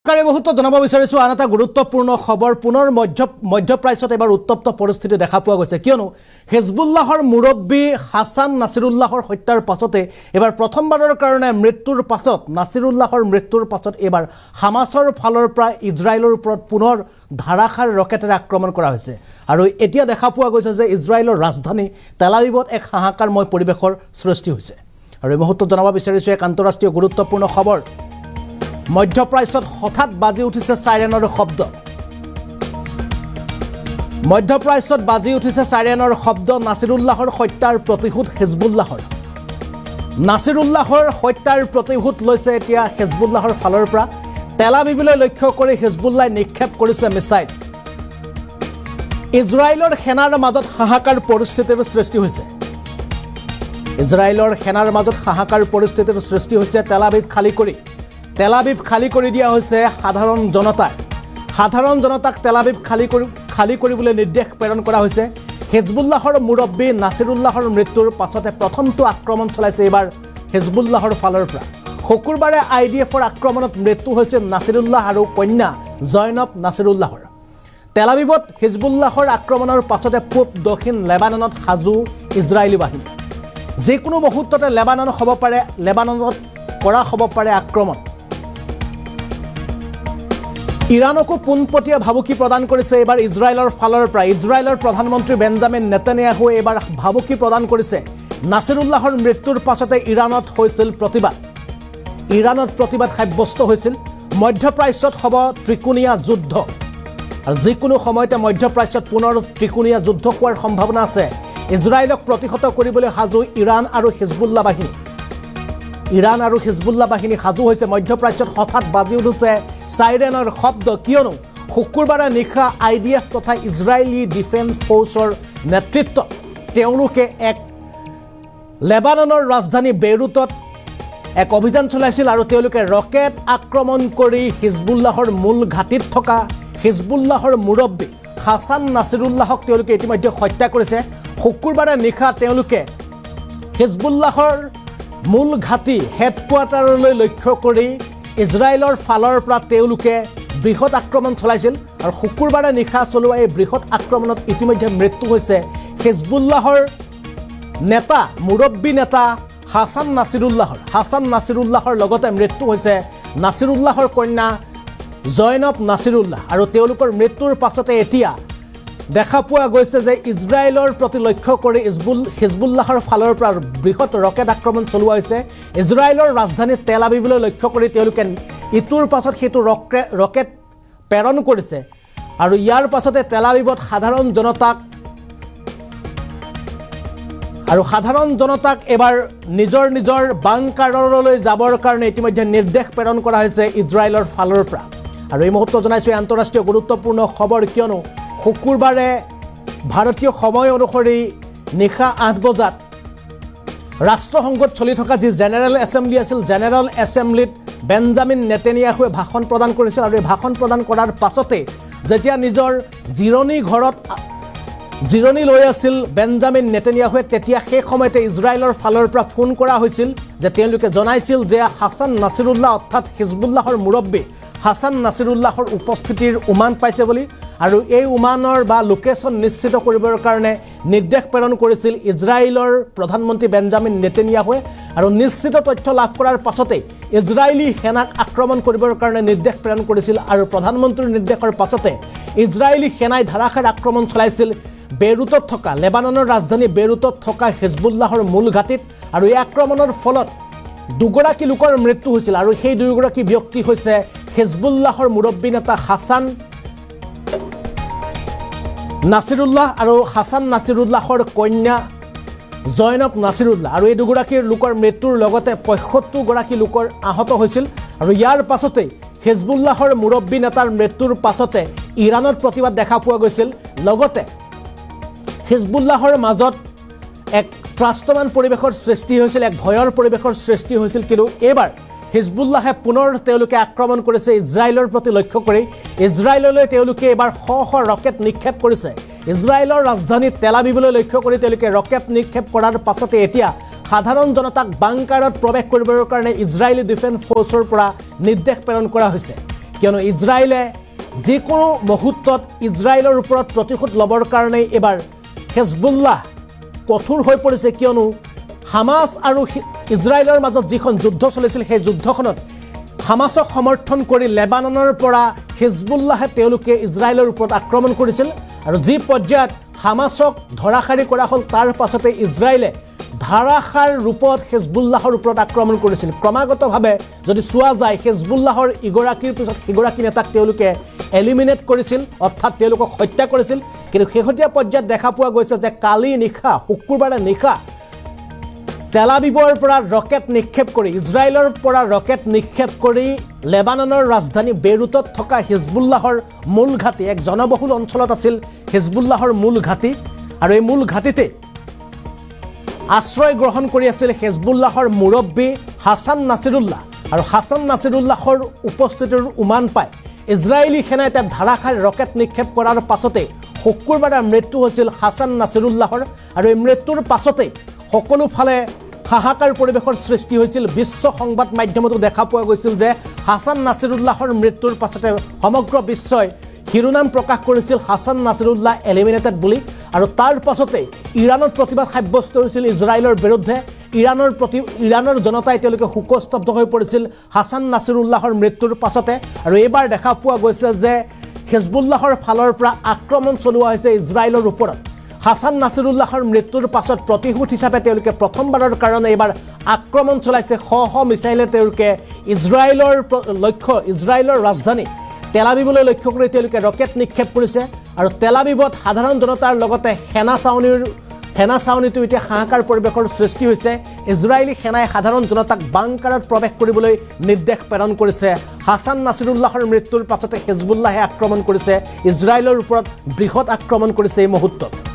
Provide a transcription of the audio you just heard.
কাৰে বহুত জনাব বিচাৰিছো আন এটা গুৰুত্বপূৰ্ণ খবৰ পুনৰ মধ্যপ্ৰাচ্যত এবাৰ উত্তপ্ত পৰিস্থিতি দেখা পোৱা গৈছে কিয়নো হিজবুল্লাহৰ মুৰব্বী হাসান নাছিৰুল্লাহৰ হত্যাৰ পাছতে এবাৰ প্ৰথমবাৰৰ কাৰণে মৃত্যুৰ পাছত নাছিৰুল্লাহৰ মৃত্যুৰ পাছত এবাৰ হামাছৰ ফালৰ পৰা ইজৰাইলৰ ওপৰত পুনৰ ধাৰাসাৰ ৰকেটেৰে আক্ৰমণ কৰা হৈছে আৰু এতিয়া দেখা পোৱা গৈছে যে ইজৰাইলৰ ৰাজধানী তেল আবিবত এক হাহাকাৰময় পৰিৱেশৰ সৃষ্টি হৈছে আৰু এই মুহূৰ্তত জনাব বিচাৰিছো এক আন্তঃৰাষ্ট্ৰীয় গুৰুত্বপূৰ্ণ খবৰ মধ্যপ্ৰাচ্যত হঠাৎ বাজি উঠিছে সাইৰেনৰ শব্দ মধ্যপ্ৰাচ্যত বাজি উঠিছে সাইৰেনৰ শব্দ নাছিৰুল্লাহৰ হত্যাৰ প্ৰতিশোধ হিজবুল্লাহৰ নাছিৰুল্লাহৰ হত্যাৰ প্ৰতিশোধ লৈছে এতিয়া হিজবুল্লাহৰ ফালৰ পৰা তেল আবিবলৈ লক্ষ্য কৰি হিজবুল্লাহ নিক্ষেপ কৰিছে মিছাইল ইজৰাইলৰ সেনাৰ মাজত হাহাকাৰ পৰিস্থিতিৰ সৃষ্টি হৈছে ইজৰাইলৰ সেনাৰ মাজত হাহাকাৰ পৰিস্থিতিৰ সৃষ্টি হৈছে তেল আবিব খালি কৰি দিয়া হৈছে সাধাৰণ জনতাক তেল আবিব খালি কৰিবলৈ নিৰ্দেশ প্ৰেৰণ কৰা হৈছে হিজবুল্লাহৰ মুৰব্বী নাছিৰুল্লাহৰ মৃত্যুৰ পাছতে প্ৰথমটো আক্ৰমণ চলাইছে এবাৰ হিজবুল্লাহৰ ফালৰ পৰা শুকুৰবাৰে আইডিএফৰ আক্ৰমণত মৃত্যু হৈছে নাছিৰুল্লাহ আৰু কন্যা জয়নব নাছিৰুল্লাহৰ তেল আবিবত হিজবুল্লাহৰ আক্ৰমণৰ পাছতে পূব দক্ষিণ লেবাননত সাজু ইজৰাইলী বাহিনী যিকোনো মুহূৰ্ততে লেবাননত কৰা হ'ব পাৰে আক্ৰমণ ইৰানকো পোনপটীয়া ভাবুকি প্ৰদান কৰিছে এবাৰ ইজৰাইলৰ ফালৰ পৰা ইজৰাইলৰ প্ৰধানমন্ত্ৰী বেঞ্জামিন নেতানিয়াহু এবাৰ ভাবুকি প্ৰদান কৰিছে নাছিৰুল্লাহৰ মৃত্যুৰ পাছতে ইৰানত প্ৰতিবাদ সাব্যস্ত হৈছিল মধ্যপ্ৰাচ্যত হ'ব ত্ৰিকোণীয়া যুদ্ধ আৰু যিকোনো সময়তে মধ্যপ্ৰাচ্যত পুনৰ ত্ৰিকোণীয়া যুদ্ধ হোৱাৰ সম্ভাৱনা আছে ইজৰাইলক প্ৰতিহত কৰিবলৈ সাজু ইৰাণ আৰু হিজবুল্লাহ বাহিনী সাজু হৈছে মধ্যপ্ৰাচ্যত হঠাৎ বাজি উঠিছে সাইৰেনৰ শব্দ কিয়নো শুকুৰবাৰে নিশা আইডিএফ তথা ইজৰাইলী ডিফেন্স ফ'ৰ্চৰ নেতৃত্বত তেওঁলোকে এক লেবাননৰ ৰাজধানী বেইৰুটত এক অভিযান চলাইছিল আৰু তেওঁলোকে ৰকেট আক্ৰমণ কৰি হিজবুল্লাহৰ মূল ঘাটিত থকা হিজবুল্লাহৰ মুৰব্বী হাসান নাছিৰুল্লাহক তেওঁলোকে ইতিমধ্যে হত্যা কৰিছে শুকুৰবাৰে নিশা তেওঁলোকে হিজবুল্লাহৰ মূল ঘাটি হেডকোৱাৰ্টাৰলৈ লক্ষ্য কৰি ইজৰাইলৰ ফালৰ পৰা তেওঁলোকে বৃহৎ আক্ৰমণ চলাইছিল আৰু শুকুৰবাৰে নিশা চলোৱা এই বৃহৎ আক্ৰমণত ইতিমধ্যে মৃত্যু হৈছে হিজবুল্লাহৰ মুৰব্বী নেতা হাসান নাছিৰুল্লাহৰ লগতে মৃত্যু হৈছে নাছিৰুল্লাহৰ কন্যা জয়নব নাছিৰুল্লাহ আৰু তেওঁলোকৰ মৃত্যুৰ পাছতে এতিয়া দেখা পোৱা গৈছে যে ইজৰাইলৰ প্ৰতি লক্ষ্য কৰি হিজবুল্লাহৰ ফালৰ পৰা বৃহৎ ৰকেট আক্ৰমণ চলোৱা হৈছে ইজৰাইলৰ ৰাজধানী তেল আবিবলৈ লক্ষ্য কৰি তেওঁলোকে ইটোৰ পাছত সেইটো ৰকেট প্ৰেৰণ কৰিছে আৰু ইয়াৰ পাছতে তেল আবিবত সাধাৰণ জনতাক এবাৰ নিজৰ বাংকাৰলৈ যাবৰ কাৰণে ইতিমধ্যে নিৰ্দেশ প্ৰেৰণ কৰা হৈছে ইজৰাইলৰ ফালৰ পৰা আৰু এই মুহূৰ্তত জনাইছো আন্তঃৰাষ্ট্ৰীয় গুৰুত্বপূৰ্ণ খবৰ কিয়নো শুকুৰবাৰে ভাৰতীয় সময় অনুসৰি নিশা 8 বজাত ৰাষ্ট্ৰসংঘত চলি থকা যি জেনেৰেল এছেম্বলি আছিল জেনেৰেল এছেম্বলিত বেঞ্জামিন নেতানিয়াহুৱে ভাষণ প্ৰদান কৰিছিল আৰু এই ভাষণ প্ৰদান কৰাৰ পাছতে যেতিয়া নিজৰ জিৰণি লৈ আছিল বেঞ্জামিন নেতানিয়াহুৱে তেতিয়া সেই সময়তে ইজৰাইলৰ ফালৰ পৰা ফোন কৰা হৈছিল যে তেওঁলোকে জনাইছিল যে হাসান নাছিৰুল্লাহ অৰ্থাৎ হিজবুল্লাহৰ মুৰব্বী হাসান নাছিৰুল্লাহৰ উপস্থিতিৰ উমান পাইছে বুলি আৰু এই উমানৰ বা লোকেশ্যন নিশ্চিত কৰিবৰ কাৰণে নিৰ্দেশ প্ৰেৰণ কৰিছিল ইজৰাইলৰ প্ৰধানমন্ত্ৰী বেঞ্জামিন নেতানিয়াহুৱে আৰু নিশ্চিত তথ্য লাভ কৰাৰ পাছতে ইজৰাইলী সেনাক আক্ৰমণ কৰিবৰ কাৰণে নিৰ্দেশ প্ৰেৰণ কৰিছিল আৰু প্ৰধানমন্ত্ৰীৰ নিৰ্দেশৰ পাছতে ইজৰাইলী সেনাই ধাৰাসাৰ আক্ৰমণ চলাইছিল বেইৰুটত থকা লেবাননৰ ৰাজধানী বেইৰুটত থকা হিজবুল্লাহৰ মূল ঘাটিত আৰু এই আক্ৰমণৰ ফলত দুগৰাকী লোকৰ মৃত্যু হৈছিল আৰু সেই দুয়োগৰাকী ব্যক্তি হৈছে হিজবুল্লাহৰ মুৰব্বী নেতা হাসান নাছিৰুল্লাহ আৰু হাসান নাছিৰুল্লাহৰ কন্যা জয়নব নাছিৰুল্লাহ আৰু এই দুগৰাকী লোকৰ মৃত্যুৰ লগতে ৭৫ গৰাকী লোকৰ আহত হৈছিল আৰু ইয়াৰ পাছতে হিজবুল্লাহৰ মুৰব্বী নেতাৰ মৃত্যুৰ পাছতে ইৰাণত প্ৰতিবাদ দেখা পোৱা গৈছিল লগতে হিজবুল্লাহৰ মাজত এক ত্ৰাস্তমান পৰিৱেশৰ সৃষ্টি হৈছিল এক ভয়ৰ পৰিৱেশৰ সৃষ্টি হৈছিল কিন্তু এইবাৰ হিজবুল্লাহে পুনৰ তেওঁলোকে আক্ৰমণ কৰিছে ইজৰাইলৰ প্ৰতি লক্ষ্য কৰি ইজৰাইললৈ তেওঁলোকে এবাৰ ৰকেট নিক্ষেপ কৰিছে ইজৰাইলৰ ৰাজধানী তেল আবিবলৈ লক্ষ্য কৰি তেওঁলোকে ৰকেট নিক্ষেপ কৰাৰ পাছতে এতিয়া সাধাৰণ জনতাক বাংকাৰত প্ৰৱেশ কৰিবৰ কাৰণে ইজৰাইলী ডিফেন্স ফ'ৰ্চৰ পৰা নিৰ্দেশ প্ৰেৰণ কৰা হৈছে কিয়নো ইজৰাইলে যিকোনো মুহূৰ্তত ইজৰাইলৰ ওপৰত প্ৰতিশোধ ল'বৰ কাৰণে এবাৰ হেজবুল্লাহ কঠোৰ হৈ পৰিছে কিয়নো হামাস আৰু ইজৰাইলৰ মাজত যিখন যুদ্ধ চলিছিল সেই যুদ্ধখনত হামাসক সমৰ্থন কৰি লেবাননৰ পৰা হিজবুল্লাহে তেওঁলোকে ইজৰাইলৰ ওপৰত আক্ৰমণ কৰিছিল আৰু যি পৰ্যায়ত হামাসক ধৰাশাৰী কৰা হ'ল তাৰ পাছতে ইজৰাইলে ধাৰাসাৰ ৰূপত হিজবুল্লাহৰ ওপৰত আক্ৰমণ কৰিছিল ক্ৰমাগতভাৱে যদি চোৱা যায় হিজবুল্লাহৰ ইগৰাকীৰ পিছত সিগৰাকী নেতাক তেওঁলোকে এলিমিনেট কৰিছিল অৰ্থাৎ তেওঁলোকক হত্যা কৰিছিল কিন্তু শেহতীয়া পৰ্যায়ত দেখা পোৱা গৈছে যে কালি নিশা শুক্ৰবাৰে নিশা তেল আবিবৰ পৰা ৰকেট নিক্ষেপ কৰি ইজৰাইলৰ পৰা ৰকেট নিক্ষেপ কৰি লেবাননৰ ৰাজধানী বেইৰুটত থকা হিজবুল্লাহৰ মূল ঘাটি এক জনবহুল অঞ্চলত আছিল হিজবুল্লাহৰ মূল ঘাটি আৰু এই মূল ঘাটিতে আশ্ৰয় গ্ৰহণ কৰি আছিল হিজবুল্লাহৰ মুৰব্বী হাছান নাছিৰুল্লাহ আৰু হাছান নাছিৰুল্লাহৰ উপস্থিতিৰ উমান পায় ইজৰাইলী সেনাই তাত ধাৰাসাৰ ৰকেট নিক্ষেপ কৰাৰ পাছতে শুক্ৰবাৰে মৃত্যু হৈছিল হাছান নাছিৰুল্লাহৰ আৰু এই মৃত্যুৰ পাছতে সকলো ফালে হাহাকাৰ পৰিৱেশৰ সৃষ্টি হৈছিল বিশ্ব সংবাদ মাধ্যমতো দেখা পোৱা গৈছিল যে হাছান নাছিৰুল্লাহৰ মৃত্যুৰ পাছতে সমগ্ৰ বিশ্বই শিৰোনাম প্ৰকাশ কৰিছিল হাছান নাছিৰুল্লাহ এলিমিনেটেড বুলি আৰু তাৰ পাছতে ইৰাণৰ প্ৰতিবাদ সাব্যস্ত হৈছিল ইজৰাইলৰ বিৰুদ্ধে ইৰাণৰ জনতাই তেওঁলোকে শোকস্তব্ধ হৈ পৰিছিল হাছান নাছিৰুল্লাহৰ মৃত্যুৰ পাছতে আৰু এইবাৰ দেখা পোৱা গৈছে যে হিজবুল্লাহৰ ফালৰ পৰা আক্ৰমণ চলোৱা হৈছে ইজৰাইলৰ ওপৰত হাছান নাছিৰুল্লাহৰ মৃত্যুৰ পাছত প্ৰতিশোধ হিচাপে তেওঁলোকে প্ৰথমবাৰৰ কাৰণে এইবাৰ আক্ৰমণ চলাইছে শ মিছাইলে তেওঁলোকে ইজৰাইলৰ ৰাজধানী তেল আবিবলৈ লক্ষ্য কৰি তেওঁলোকে ৰকেট নিক্ষেপ কৰিছে আৰু তেল আবিবত সাধাৰণ জনতাৰ লগতে সেনা চাউনীটো এতিয়া হাহাকাৰ পৰিৱেশৰ সৃষ্টি হৈছে ইজৰাইলী সেনাই সাধাৰণ জনতাক বাংকাৰত প্ৰৱেশ কৰিবলৈ নিৰ্দেশ প্ৰেৰণ কৰিছে হাছান নাছিৰুল্লাহৰ মৃত্যুৰ পাছতে হিজবুল্লাহে আক্ৰমণ কৰিছে ইজৰাইলৰ ওপৰত বৃহৎ আক্ৰমণ কৰিছে এই মুহূৰ্তত